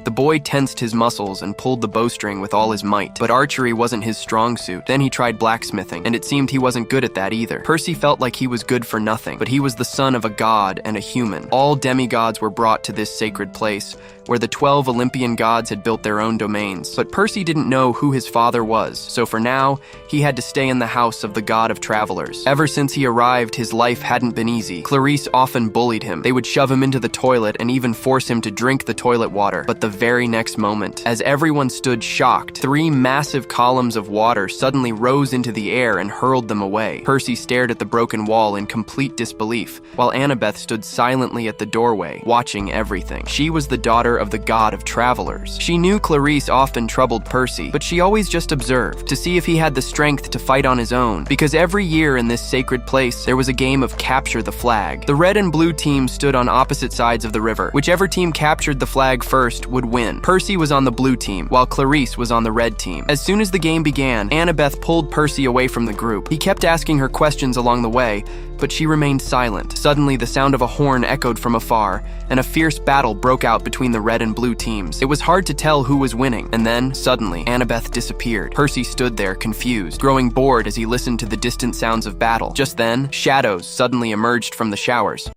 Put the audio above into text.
The boy tensed his muscles and pulled the bowstring with all his might, but archery wasn't his strong suit. Then he tried blacksmithing, and it seemed he wasn't good at that either. Percy felt like he was good for nothing, but he was the son of a god and a human. All demigods were brought to this sacred place, where the 12 Olympian gods had built their own domains. But Percy didn't know who his father was, so for now, he had to stay in the house of the god of travelers. Ever since he arrived, his life hadn't been easy. Clarisse often bullied him. They would shove him into the toilet and even force him to drink the toilet water. But the very next moment, as everyone stood shocked, 3 massive columns of water suddenly rose into the air and hurled them away. Percy stared at the broken wall in complete disbelief, while Annabeth stood silently at the doorway, watching everything. She was the daughter of the god of travelers. She knew Clarisse often troubled Percy, but she always just observed to see if he had the strength to fight on his own, because every year in this sacred place there was a game of capture the flag. The red and blue teams stood on opposite sides of the river. Whichever team captured the flag first would win. Percy was on the blue team, while Clarisse was on the red team. As soon as the game began, Annabeth pulled Percy away from the group. He kept asking her questions along the way, but she remained silent. Suddenly, the sound of a horn echoed from afar, and a fierce battle broke out between the red and blue teams. It was hard to tell who was winning, and then, suddenly, Annabeth disappeared. Percy stood there, confused, growing bored as he listened to the distant sounds of battle. Just then, shadows suddenly emerged from the showers.